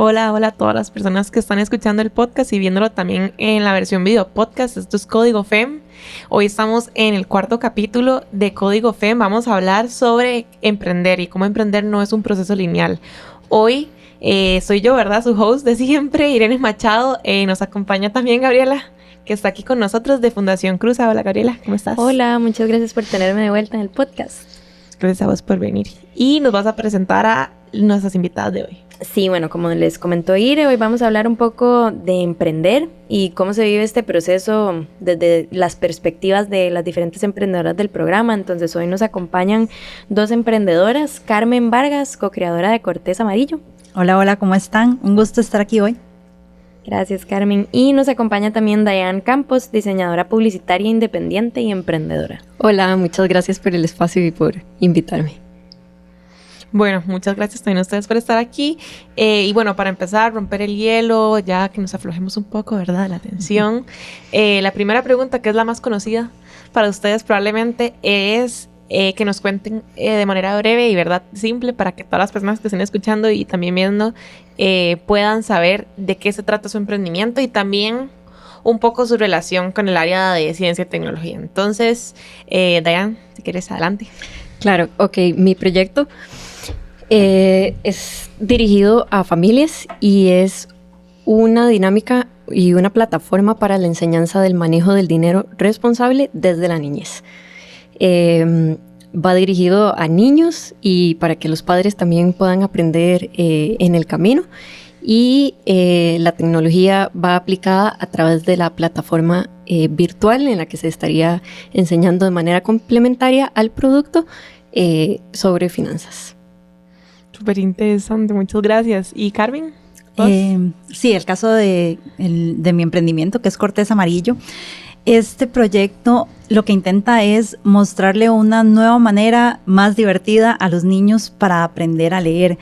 Hola, hola a todas las personas que están escuchando el podcast y viéndolo también en la versión video podcast. Esto es Código FEM. Hoy estamos en el 4º capítulo de Código FEM. Vamos a hablar sobre emprender y cómo emprender no es un proceso lineal. Hoy soy yo, ¿verdad? Su host de siempre, Irene Machado. Nos acompaña también Gabriela, que está aquí con nosotros de Fundación Cruza. Hola, Gabriela, ¿cómo estás? Hola, muchas gracias por tenerme de vuelta en el podcast. Gracias a vos por venir. Y nos vas a presentar a nuestras invitadas de hoy. Sí, bueno, como les comentó Ire, hoy vamos a hablar un poco de emprender y cómo se vive este proceso desde las perspectivas de las diferentes emprendedoras del programa. Entonces hoy nos acompañan 2 emprendedoras, Carmen Vargas, co-creadora de Cortés Amarillo. Hola, hola, ¿cómo están? Un gusto estar aquí hoy. Gracias, Carmen. Y nos acompaña también Diane Campos, diseñadora publicitaria independiente y emprendedora. Hola, muchas gracias por el espacio y por invitarme. Bueno, muchas gracias también a ustedes por estar aquí. Y bueno, para empezar, romper el hielo, ya que nos aflojemos un poco, ¿verdad? La tensión. La primera pregunta, que es la más conocida para ustedes probablemente, es que nos cuenten de manera breve y verdad simple para que todas las personas que estén escuchando y también viendo puedan saber de qué se trata su emprendimiento y también un poco su relación con el área de ciencia y tecnología. Entonces, Diane, si quieres, adelante. Claro, ok, mi proyecto es dirigido a familias y es una dinámica y una plataforma para la enseñanza del manejo del dinero responsable desde la niñez. Va dirigido a niños y para que los padres también puedan aprender en el camino. Y la tecnología va aplicada a través de la plataforma virtual en la que se estaría enseñando de manera complementaria al producto sobre finanzas. Súper interesante, muchas gracias. ¿Y Carmen? Sí, el caso de mi emprendimiento, que es Cortés Amarillo. Este proyecto lo que intenta es mostrarle una nueva manera más divertida a los niños para aprender a leer.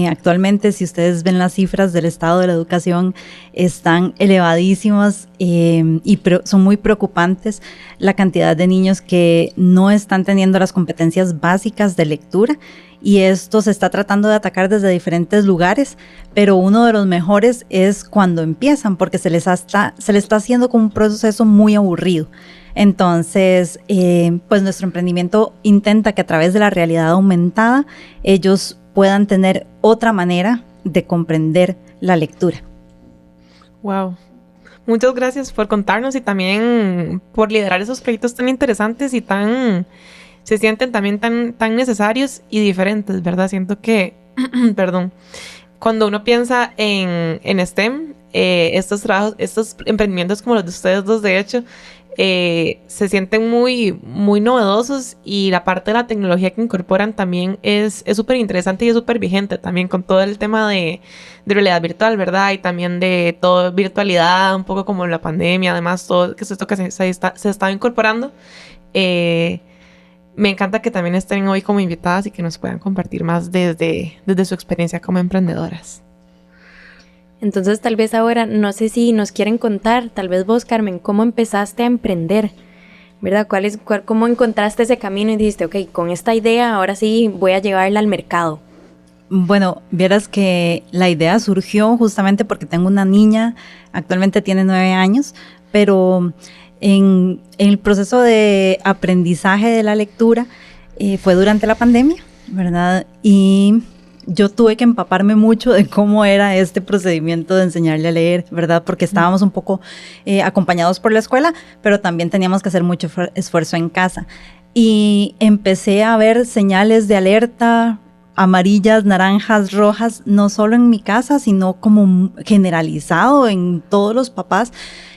Actualmente, si ustedes ven las cifras del estado de la educación, están elevadísimas y son muy preocupantes la cantidad de niños que no están teniendo las competencias básicas de lectura, y esto se está tratando de atacar desde diferentes lugares, pero uno de los mejores es cuando empiezan, porque se les está haciendo como un proceso muy aburrido. Entonces, pues nuestro emprendimiento intenta que a través de la realidad aumentada ellos puedan tener otra manera de comprender la lectura. Wow. Muchas gracias por contarnos y también por liderar esos proyectos tan interesantes y se sienten también tan necesarios y diferentes, ¿verdad? Siento que, perdón, cuando uno piensa en STEM, estos emprendimientos como los de ustedes dos, de hecho, se sienten muy, muy novedosos, y la parte de la tecnología que incorporan también es súper interesante y es súper vigente también con todo el tema de realidad virtual, ¿verdad? Y también de todo virtualidad, un poco como la pandemia, además todo esto que se está incorporando. Me encanta que también estén hoy como invitadas y que nos puedan compartir más desde su experiencia como emprendedoras. Entonces, tal vez ahora, no sé si nos quieren contar, tal vez vos, Carmen, ¿cómo empezaste a emprender? ¿Verdad? ¿Cómo encontraste ese camino y dijiste, ok, con esta idea ahora sí voy a llevarla al mercado? Bueno, vieras que la idea surgió justamente porque tengo una niña, actualmente tiene 9 años, pero en el proceso de aprendizaje de la lectura fue durante la pandemia, ¿verdad? Y yo tuve que empaparme mucho de cómo era este procedimiento de enseñarle a leer, ¿verdad? Porque estábamos un poco acompañados por la escuela, pero también teníamos que hacer mucho esfuerzo en casa. Y empecé a ver señales de alerta, amarillas, naranjas, rojas, no solo en mi casa, sino como generalizado en todos los papás,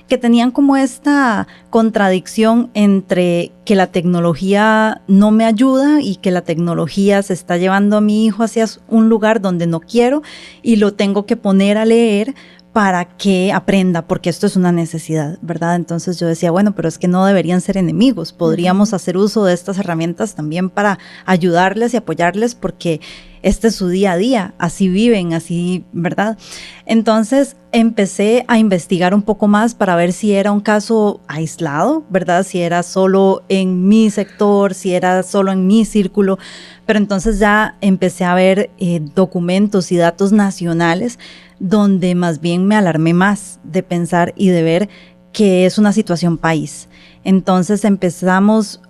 que tenían como esta contradicción entre que la tecnología no me ayuda y que la tecnología se está llevando a mi hijo hacia un lugar donde no quiero y lo tengo que poner a leer para que aprenda, porque esto es una necesidad, ¿verdad? Entonces yo decía, bueno, pero es que no deberían ser enemigos, podríamos hacer uso de estas herramientas también para ayudarles y apoyarles, porque este es su día a día, así viven, así, ¿verdad? Entonces empecé a investigar un poco más para ver si era un caso aislado, ¿verdad? Si era solo en mi sector, si era solo en mi círculo, pero entonces ya empecé a ver documentos y datos nacionales donde más bien me alarmé más de pensar y de ver que es una situación país. Entonces empezamos,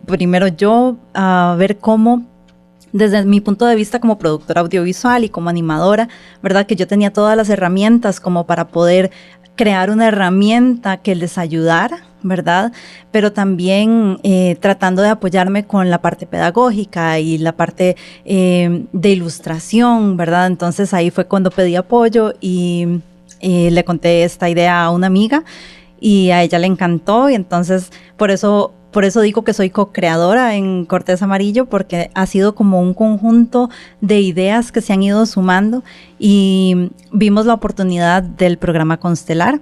primero yo, a ver cómo, desde mi punto de vista como productora audiovisual y como animadora, ¿verdad? Que yo tenía todas las herramientas como para poder crear una herramienta que les ayudara, ¿verdad? Pero también tratando de apoyarme con la parte pedagógica y la parte de ilustración, ¿verdad? Entonces ahí fue cuando pedí apoyo y le conté esta idea a una amiga y a ella le encantó, y entonces por eso digo que soy co-creadora en Cortés Amarillo, porque ha sido como un conjunto de ideas que se han ido sumando y vimos la oportunidad del programa Constelar,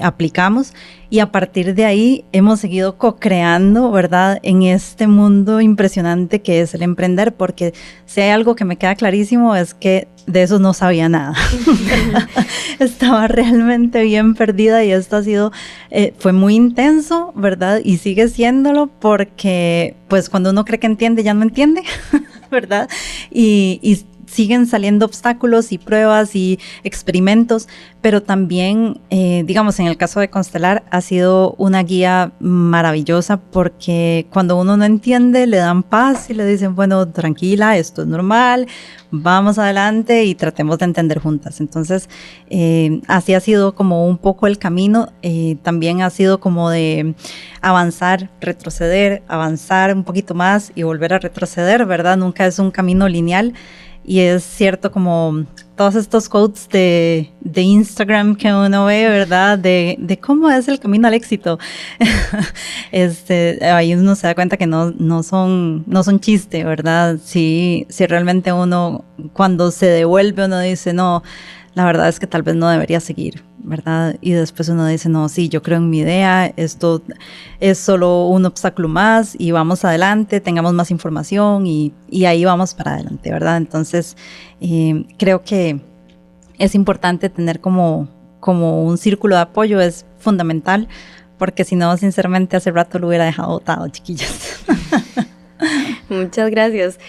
aplicamos y a partir de ahí hemos seguido co-creando, ¿verdad? En este mundo impresionante que es el emprender, porque si hay algo que me queda clarísimo es que de eso no sabía nada. Estaba realmente bien perdida y esto ha sido, fue muy intenso, ¿verdad? Y sigue siéndolo porque pues cuando uno cree que entiende ya no entiende, ¿verdad? Y siguen saliendo obstáculos y pruebas y experimentos, pero también, digamos, en el caso de Constelar ha sido una guía maravillosa porque cuando uno no entiende le dan paz y le dicen, bueno, tranquila, esto es normal, vamos adelante y tratemos de entender juntas. Entonces, así ha sido como un poco el camino, también ha sido como de avanzar, retroceder, avanzar un poquito más y volver a retroceder, ¿verdad? Nunca es un camino lineal. Y es cierto, como todos estos quotes de Instagram que uno ve, ¿verdad? De cómo es el camino al éxito. Ahí uno se da cuenta que no son chiste, ¿verdad? Si realmente uno, cuando se devuelve, uno dice, no, la verdad es que tal vez no debería seguir, ¿verdad? Y después uno dice, no, sí, yo creo en mi idea, esto es solo un obstáculo más y vamos adelante, tengamos más información y ahí vamos para adelante, ¿verdad? Entonces, creo que es importante tener como un círculo de apoyo, es fundamental, porque si no, sinceramente, hace rato lo hubiera dejado botado, chiquillas. Muchas gracias.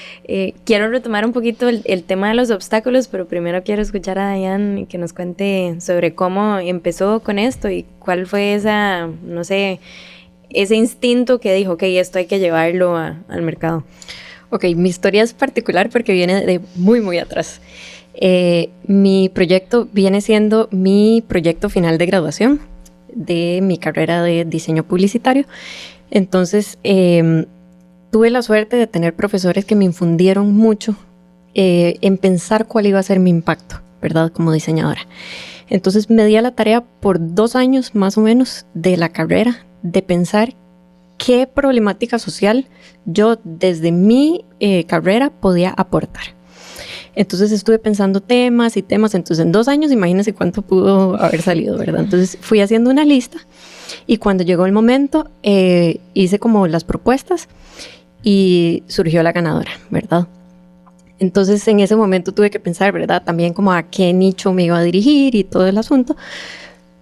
Quiero retomar un poquito el tema de los obstáculos, pero primero quiero escuchar a Diane que nos cuente sobre cómo empezó con esto y cuál fue no sé, ese instinto que dijo, ok, esto hay que llevarlo al mercado. Ok, mi historia es particular porque viene de muy, muy atrás. Mi proyecto viene siendo mi proyecto final de graduación de mi carrera de diseño publicitario. Entonces, tuve la suerte de tener profesores que me infundieron mucho en pensar cuál iba a ser mi impacto, ¿verdad? Como diseñadora. Entonces me di a la tarea por 2 años más o menos de la carrera de pensar qué problemática social yo desde mi carrera podía aportar. Entonces estuve pensando temas y temas. Entonces en 2 años, imagínense cuánto pudo haber salido, ¿verdad? Entonces fui haciendo una lista y cuando llegó el momento hice como las propuestas y surgió la ganadora, ¿verdad? Entonces en ese momento tuve que pensar, ¿verdad? También como a qué nicho me iba a dirigir y todo el asunto.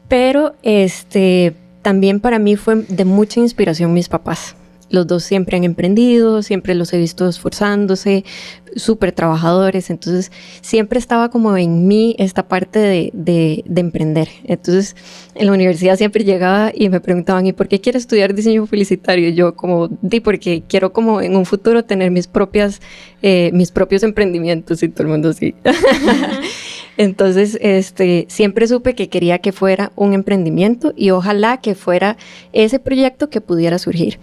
Pero también para mí fue de mucha inspiración mis papás. Los dos siempre han emprendido, siempre los he visto esforzándose, súper trabajadores. Entonces siempre estaba como en mí esta parte de emprender. Entonces en la universidad siempre llegaba y me preguntaban, ¿y por qué quieres estudiar diseño publicitario? Y yo como, porque quiero como en un futuro tener mis propios emprendimientos, y todo el mundo así. Entonces, siempre supe que quería que fuera un emprendimiento y ojalá que fuera ese proyecto que pudiera surgir.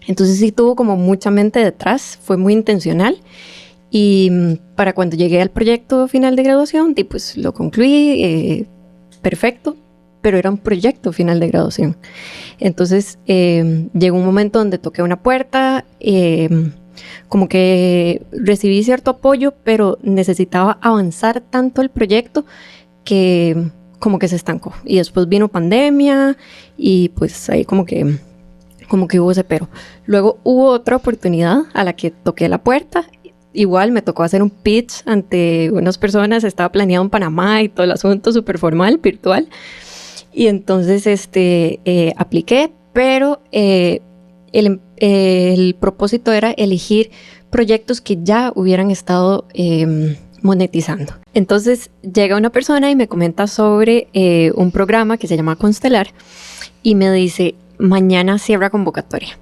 Entonces sí tuvo como mucha mente detrás, fue muy intencional y para cuando llegué al proyecto final de graduación, pues lo concluí, perfecto, pero era un proyecto final de graduación. Entonces llegó un momento donde toqué una puerta, como que recibí cierto apoyo, pero necesitaba avanzar tanto el proyecto que como que se estancó. Y después vino pandemia y pues ahí como que hubo ese pero. Luego hubo otra oportunidad a la que toqué la puerta, igual me tocó hacer un pitch ante unas personas, estaba planeado en Panamá y todo el asunto súper formal, virtual. Y entonces apliqué, pero el propósito era elegir proyectos que ya hubieran estado monetizando. Entonces llega una persona y me comenta sobre un programa que se llama Constelar y me dice, mañana cierra convocatoria.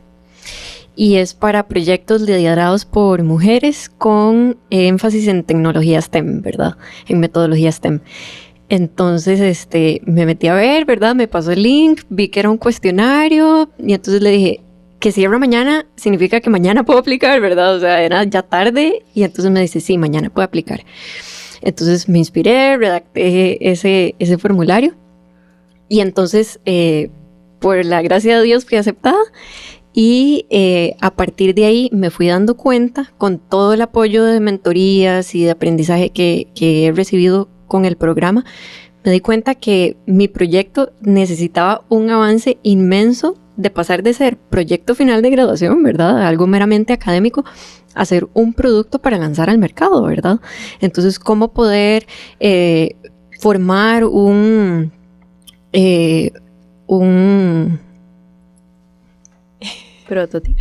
Y es para proyectos liderados por mujeres con énfasis en tecnología STEM, ¿verdad? En metodología STEM. Entonces, me metí a ver, ¿verdad? Me pasó el link, vi que era un cuestionario y entonces le dije, que cierra mañana significa que mañana puedo aplicar, ¿verdad? O sea, era ya tarde y entonces me dice, sí, mañana puedo aplicar. Entonces me inspiré, redacté ese formulario y entonces, por la gracia de Dios, fui aceptada. Y a partir de ahí me fui dando cuenta, con todo el apoyo de mentorías y de aprendizaje que he recibido con el programa, me di cuenta que mi proyecto necesitaba un avance inmenso de pasar de ser proyecto final de graduación, ¿verdad? Algo meramente académico, a ser un producto para lanzar al mercado, ¿verdad? Entonces, ¿cómo poder formar un prototipo?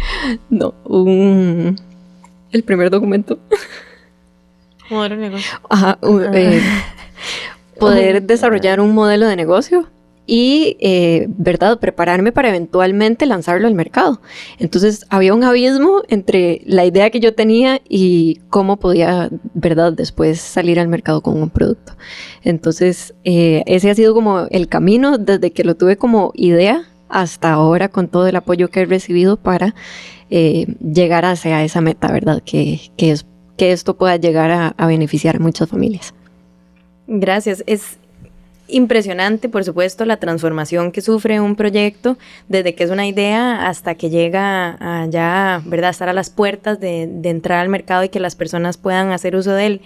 No, el primer documento. Modelo de negocio. Ajá, poder desarrollar un modelo de negocio y, ¿verdad? Prepararme para eventualmente lanzarlo al mercado. Entonces, había un abismo entre la idea que yo tenía y cómo podía, ¿verdad? Después salir al mercado con un producto. Entonces, ese ha sido como el camino desde que lo tuve como idea hasta ahora, con todo el apoyo que he recibido para llegar hacia esa meta, ¿verdad? Que esto pueda llegar a beneficiar a muchas familias. Gracias. Es impresionante, por supuesto, la transformación que sufre un proyecto desde que es una idea hasta que llega a ya, ¿verdad?, estar a las puertas de entrar al mercado y que las personas puedan hacer uso de él.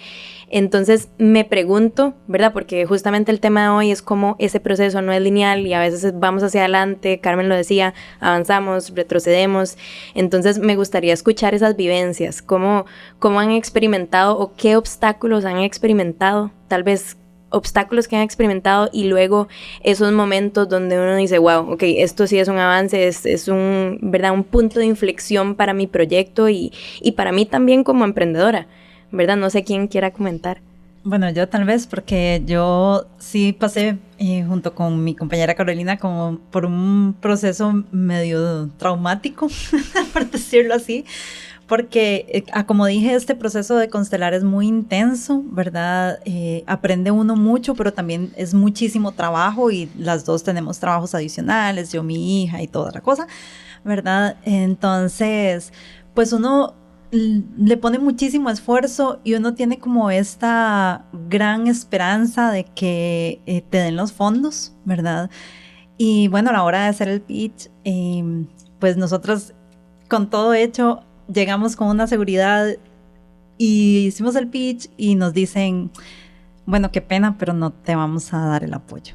Entonces me pregunto, ¿verdad?, porque justamente el tema de hoy es cómo ese proceso no es lineal y a veces vamos hacia adelante, Carmen lo decía, avanzamos, retrocedemos. Entonces me gustaría escuchar esas vivencias, cómo han experimentado o qué obstáculos han experimentado, tal vez obstáculos que han experimentado y luego esos momentos donde uno dice, wow, ok, esto sí es un avance, es un, ¿verdad?, un punto de inflexión para mi proyecto y para mí también como emprendedora, ¿verdad? No sé quién quiera comentar. Bueno, yo tal vez, porque yo sí pasé junto con mi compañera Carolina como por un proceso medio traumático, por decirlo así, porque, como dije, este proceso de Constelar es muy intenso, ¿verdad? Aprende uno mucho, pero también es muchísimo trabajo y las dos tenemos trabajos adicionales, yo, mi hija y toda la cosa, ¿verdad? Entonces, pues uno le pone muchísimo esfuerzo y uno tiene como esta gran esperanza de que te den los fondos, ¿verdad? Y bueno, a la hora de hacer el pitch, pues nosotros con todo hecho llegamos con una seguridad y hicimos el pitch y nos dicen, bueno, qué pena, pero no te vamos a dar el apoyo.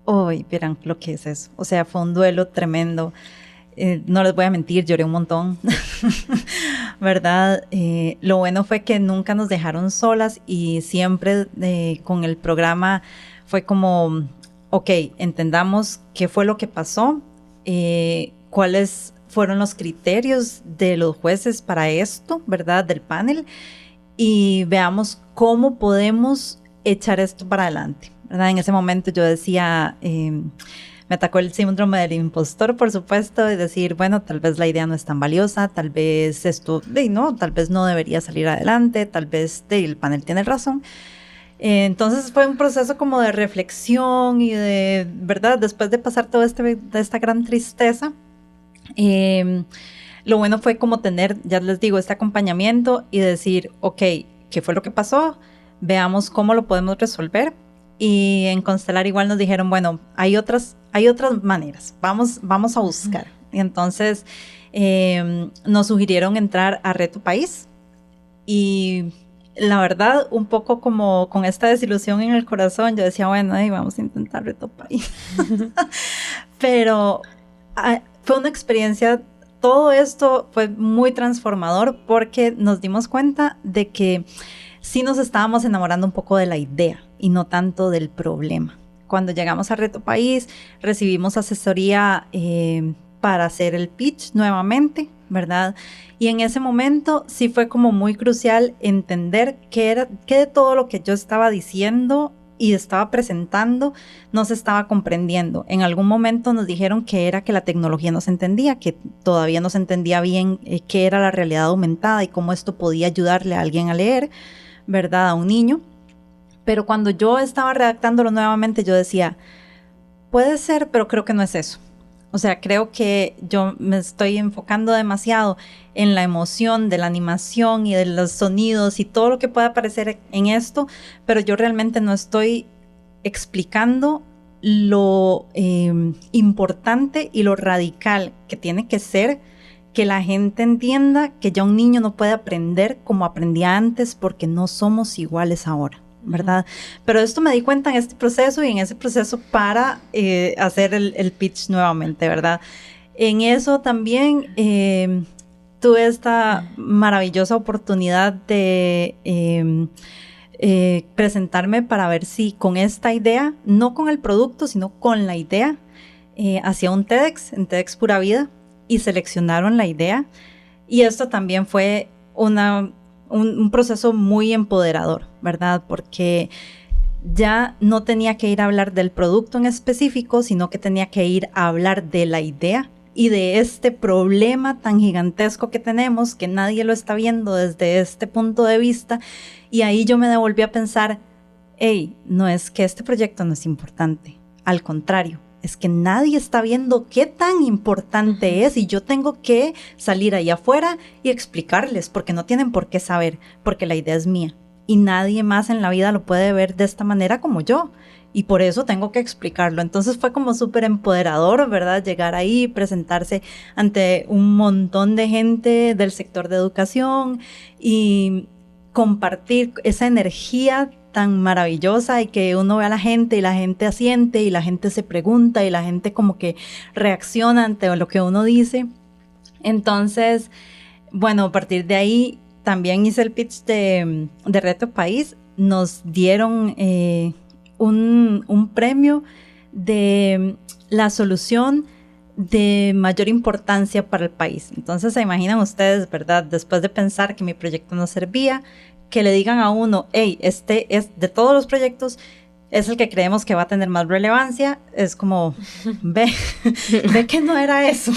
Uy, verán lo que es eso. O sea, fue un duelo tremendo. No les voy a mentir, lloré un montón, ¿verdad? Lo bueno fue que nunca nos dejaron solas y siempre con el programa fue como, ok, entendamos qué fue lo que pasó, cuáles fueron los criterios de los jueces para esto, ¿verdad? Del panel, y veamos cómo podemos echar esto para adelante, ¿verdad? En ese momento yo decía, me atacó el síndrome del impostor, por supuesto, de decir, bueno, tal vez la idea no es tan valiosa, tal vez esto, no, tal vez no debería salir adelante, tal vez el panel tiene razón. Entonces fue un proceso como de reflexión y de, ¿verdad? Después de pasar toda esta gran tristeza, lo bueno fue como tener, ya les digo, este acompañamiento y decir, ok, ¿qué fue lo que pasó? Veamos cómo lo podemos resolver. Y en Constelar igual nos dijeron, bueno, hay otras maneras, vamos a buscar. Y entonces nos sugirieron entrar a Reto País y la verdad, un poco como con esta desilusión en el corazón, yo decía, bueno, vamos a intentar Reto País. Pero fue una experiencia todo esto fue muy transformador porque nos dimos cuenta de que sí nos estábamos enamorando un poco de la idea y no tanto del problema. Cuando llegamos a Reto País, recibimos asesoría para hacer el pitch nuevamente, ¿verdad? Y en ese momento sí fue como muy crucial entender qué de todo lo que yo estaba diciendo y estaba presentando no se estaba comprendiendo. En algún momento nos dijeron que era que la tecnología no se entendía, que todavía no se entendía bien qué era la realidad aumentada y cómo esto podía ayudarle a alguien a leer, ¿verdad? A un niño. Pero cuando yo estaba redactándolo nuevamente, yo decía, puede ser, pero creo que no es eso. O sea, creo que yo me estoy enfocando demasiado en la emoción de la animación y de los sonidos y todo lo que pueda aparecer en esto, pero yo realmente no estoy explicando lo importante y lo radical que tiene que ser que la gente entienda que ya un niño no puede aprender como aprendía antes porque no somos iguales ahora, ¿verdad? Pero esto me di cuenta en este proceso y en ese proceso para hacer el pitch nuevamente, ¿verdad? En eso también tuve esta maravillosa oportunidad de presentarme para ver si con esta idea, no con el producto, sino con la idea, hacía un TEDx, en TEDx Pura Vida, y seleccionaron la idea. Y esto también fue un proceso muy empoderador, ¿verdad? Porque ya no tenía que ir a hablar del producto en específico, sino que tenía que ir a hablar de la idea y de este problema tan gigantesco que tenemos, que nadie lo está viendo desde este punto de vista. Y ahí yo me devolví a pensar, hey, no es que este proyecto no es importante, al contrario, es que nadie está viendo qué tan importante es y yo tengo que salir ahí afuera y explicarles porque no tienen por qué saber, porque la idea es mía y nadie más en la vida lo puede ver de esta manera como yo y por eso tengo que explicarlo. Entonces fue como súper empoderador, ¿verdad? Llegar ahí, presentarse ante un montón de gente del sector de educación y compartir esa energía tan maravillosa y que uno ve a la gente y la gente asiente y la gente se pregunta y la gente como que reacciona ante lo que uno dice. Entonces, bueno, a partir de ahí también hice el pitch de Reto País. Nos dieron un premio de la solución de mayor importancia para el país. Entonces se imaginan ustedes, ¿verdad? Después de pensar que mi proyecto no servía, que le digan a uno, hey, este es de todos los proyectos, es el que creemos que va a tener más relevancia, es como, ve que no era eso,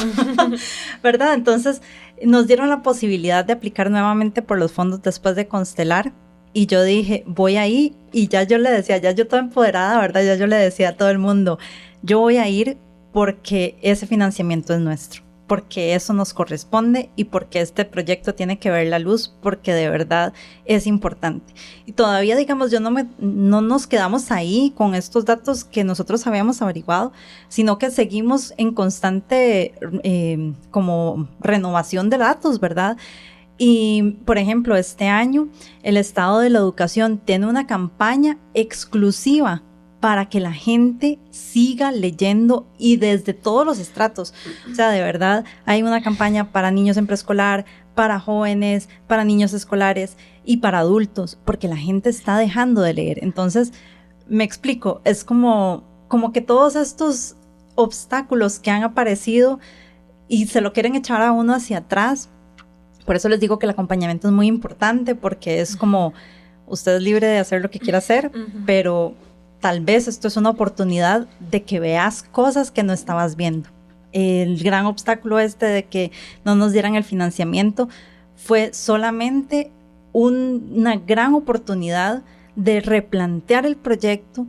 ¿verdad? Entonces nos dieron la posibilidad de aplicar nuevamente por los fondos después de Constelar y yo dije, voy ahí y ya yo le decía, ya yo toda empoderada, ¿verdad? Ya yo le decía a todo el mundo, yo voy a ir porque ese financiamiento es nuestro, porque eso nos corresponde y porque este proyecto tiene que ver la luz, porque de verdad es importante. Y todavía, digamos, no nos quedamos ahí con estos datos que nosotros habíamos averiguado, sino que seguimos en constante como renovación de datos, ¿verdad? Y, por ejemplo, este año el Estado de la Educación tiene una campaña exclusiva para que la gente siga leyendo y desde todos los estratos. O sea, de verdad, hay una campaña para niños en preescolar, para jóvenes, para niños escolares y para adultos, porque la gente está dejando de leer. Entonces, me explico, es como que todos estos obstáculos que han aparecido y se lo quieren echar a uno hacia atrás. Por eso les digo que el acompañamiento es muy importante, porque es como, usted es libre de hacer lo que quiera hacer, pero tal vez esto es una oportunidad de que veas cosas que no estabas viendo. El gran obstáculo de que no nos dieran el financiamiento fue solamente una gran oportunidad de replantear el proyecto,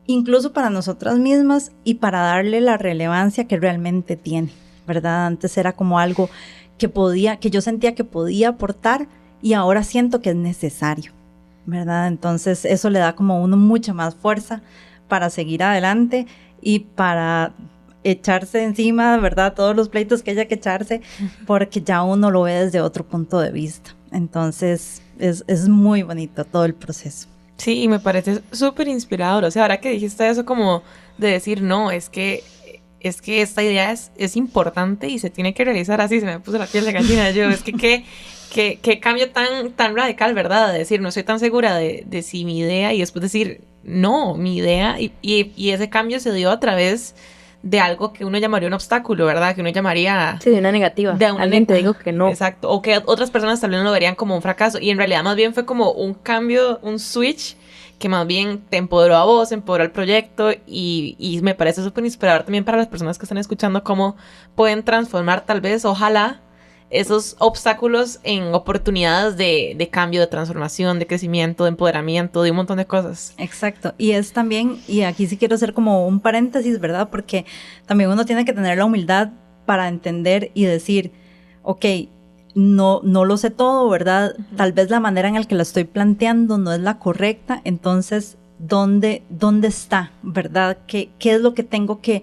incluso para nosotras mismas y para darle la relevancia que realmente tiene, ¿verdad? Antes era como algo que yo sentía que podía aportar y ahora siento que es necesario, ¿verdad? Entonces eso le da como a uno mucha más fuerza para seguir adelante y para echarse encima, ¿verdad? Todos los pleitos que haya que echarse, porque ya uno lo ve desde otro punto de vista. Entonces es muy bonito todo el proceso. Sí, y me parece súper inspirador. O sea, ahora que dijiste eso como de decir, no, es que es que esta idea es importante y se tiene que realizar así. Se me puso la piel de gallina. Yo, es que qué cambio tan radical, ¿verdad? De decir, no estoy tan segura de si mi idea, y después decir, no, mi idea, y ese cambio se dio a través de algo que uno llamaría un obstáculo, ¿verdad? Que uno llamaría... Sí, de una negativa. Alguien te dijo que no. Exacto. O que otras personas tal vez no lo verían como un fracaso. Y en realidad más bien fue como un cambio, un switch, que más bien te empoderó a vos, empoderó al proyecto, y me parece súper inspirador también para las personas que están escuchando cómo pueden transformar tal vez, ojalá, esos obstáculos en oportunidades de cambio, de transformación, de crecimiento, de empoderamiento, de un montón de cosas. Exacto, y es también, y aquí sí quiero hacer como un paréntesis, ¿verdad? Porque también uno tiene que tener la humildad para entender y decir, ok, no lo sé todo, ¿verdad? Uh-huh. Tal vez la manera en la que la estoy planteando no es la correcta, entonces, ¿dónde está, verdad? ¿Qué es lo que tengo que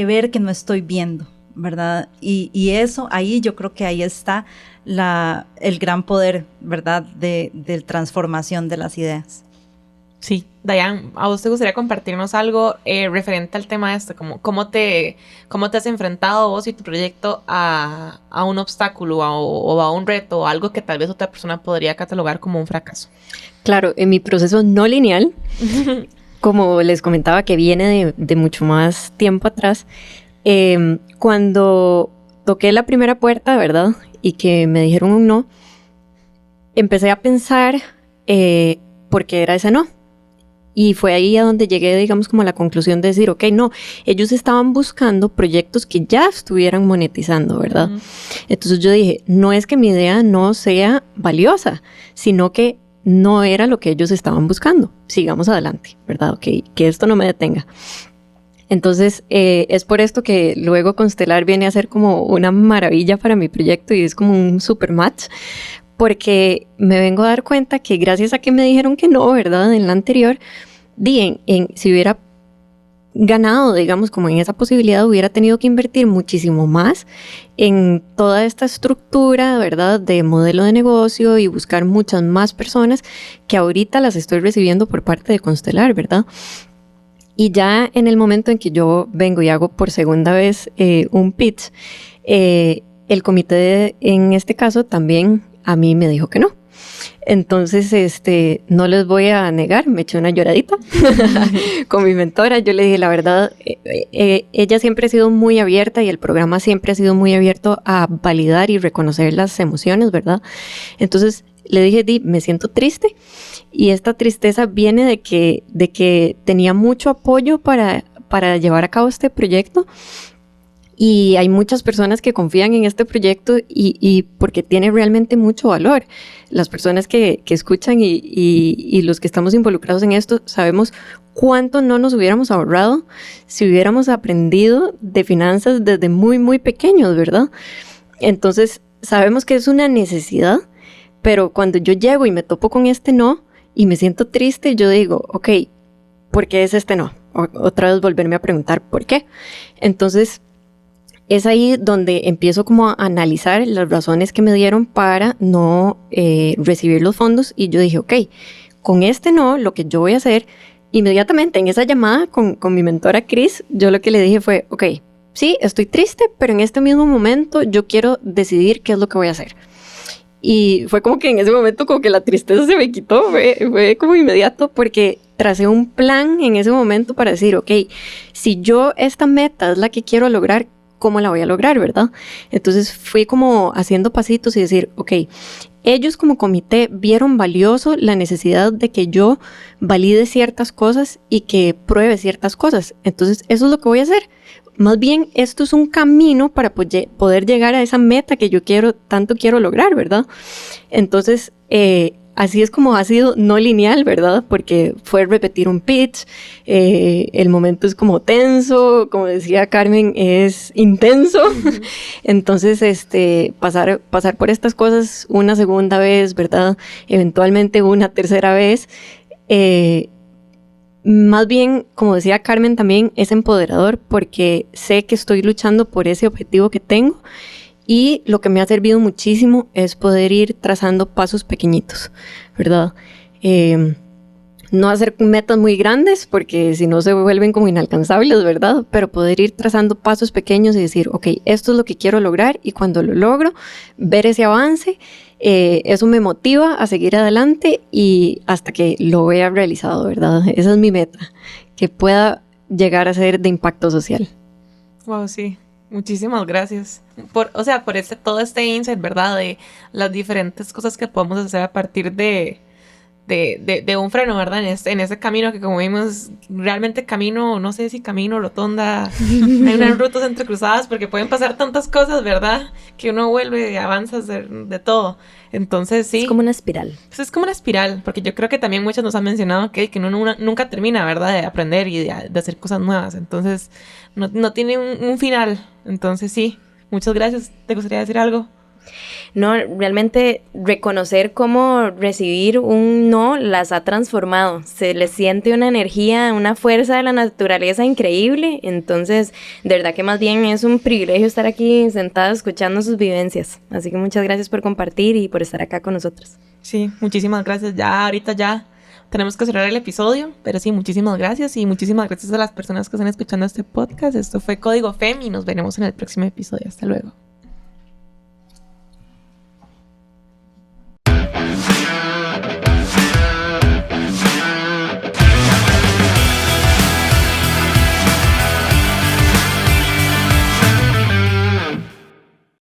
ver que no estoy viendo? ¿Verdad? Y eso, ahí yo creo que ahí está el gran poder, ¿verdad? De transformación de las ideas. Sí, Dayan, ¿a vos te gustaría compartirnos algo referente al tema este? ¿Cómo te has enfrentado vos y tu proyecto a un obstáculo o a un reto o algo que tal vez otra persona podría catalogar como un fracaso? Claro, en mi proceso no lineal, como les comentaba, que viene de mucho más tiempo atrás, cuando toqué la primera puerta, ¿verdad? Y que me dijeron un no, empecé a pensar por qué era ese no. Y fue ahí a donde llegué, digamos, como a la conclusión de decir, ok, no, ellos estaban buscando proyectos que ya estuvieran monetizando, ¿verdad? Uh-huh. Entonces yo dije, no es que mi idea no sea valiosa, sino que no era lo que ellos estaban buscando. Sigamos adelante, ¿verdad? Ok, que esto no me detenga. Entonces, es por esto que luego Constelar viene a ser como una maravilla para mi proyecto y es como un super match, porque me vengo a dar cuenta que gracias a que me dijeron que no, ¿verdad? En la anterior, si hubiera ganado, digamos, como en esa posibilidad, hubiera tenido que invertir muchísimo más en toda esta estructura, ¿verdad? De modelo de negocio y buscar muchas más personas que ahorita las estoy recibiendo por parte de Constelar, ¿verdad? Y ya en el momento en que yo vengo y hago por segunda vez un pitch, el comité en este caso también a mí me dijo que no. Entonces, no les voy a negar, me eché una lloradita con mi mentora. Yo le dije, la verdad, ella siempre ha sido muy abierta y el programa siempre ha sido muy abierto a validar y reconocer las emociones, ¿verdad? Entonces, le dije, me siento triste y esta tristeza viene de que tenía mucho apoyo para llevar a cabo este proyecto y hay muchas personas que confían en este proyecto y porque tiene realmente mucho valor. Las personas que escuchan y los que estamos involucrados en esto sabemos cuánto no nos hubiéramos ahorrado si hubiéramos aprendido de finanzas desde muy, muy pequeños, ¿verdad? Entonces, sabemos que es una necesidad. Pero cuando yo llego y me topo con este no y me siento triste, yo digo, ok, ¿por qué es este no? Otra vez volverme a preguntar ¿por qué? Entonces, es ahí donde empiezo como a analizar las razones que me dieron para no recibir los fondos y yo dije, ok, con este no, lo que yo voy a hacer, inmediatamente en esa llamada con mi mentora Cris, yo lo que le dije fue, ok, sí, estoy triste, pero en este mismo momento yo quiero decidir qué es lo que voy a hacer. Y fue como que en ese momento como que la tristeza se me quitó, fue como inmediato porque tracé un plan en ese momento para decir, ok, si yo esta meta es la que quiero lograr, ¿cómo la voy a lograr, verdad? Entonces fui como haciendo pasitos y decir, ok, ellos como comité vieron valioso la necesidad de que yo valide ciertas cosas y que pruebe ciertas cosas. Entonces eso es lo que voy a hacer. Más bien, esto es un camino para poder llegar a esa meta que yo tanto quiero lograr, ¿verdad? Entonces, así es como ha sido no lineal, ¿verdad? Porque fue repetir un pitch, el momento es como tenso, como decía Carmen, es intenso. Uh-huh. Entonces, pasar por estas cosas una segunda vez, ¿verdad? Eventualmente una tercera vez, más bien, como decía Carmen también, es empoderador porque sé que estoy luchando por ese objetivo que tengo y lo que me ha servido muchísimo es poder ir trazando pasos pequeñitos, ¿verdad? no hacer metas muy grandes porque si no se vuelven como inalcanzables, ¿verdad? Pero poder ir trazando pasos pequeños y decir, ok, esto es lo que quiero lograr y cuando lo logro, ver ese avance, eso me motiva a seguir adelante y hasta que lo vea realizado, ¿verdad? Esa es mi meta, que pueda llegar a ser de impacto social. Wow, sí. Muchísimas gracias por todo este insight, ¿verdad? De las diferentes cosas que podemos hacer a partir de un freno, ¿verdad? En ese camino que, como vimos, realmente camino, no sé si camino, rotonda, hay unas rutas entrecruzadas porque pueden pasar tantas cosas, ¿verdad? Que uno vuelve y avanza de todo. Entonces, sí. Es como una espiral. Pues es como una espiral, porque yo creo que también muchos nos han mencionado que uno nunca termina, ¿verdad? De aprender y de hacer cosas nuevas. Entonces, no tiene un final. Entonces, sí. Muchas gracias. ¿Te gustaría decir algo? No, realmente reconocer cómo recibir un no las ha transformado. Se les siente una energía, una fuerza de la naturaleza increíble. Entonces, de verdad que más bien es un privilegio estar aquí sentada escuchando sus vivencias. Así que muchas gracias por compartir y por estar acá con nosotros. Sí, muchísimas gracias. Ahorita tenemos que cerrar el episodio, pero sí, muchísimas gracias y muchísimas gracias a las personas que están escuchando este podcast. Esto fue Código FEM y nos veremos en el próximo episodio. Hasta luego.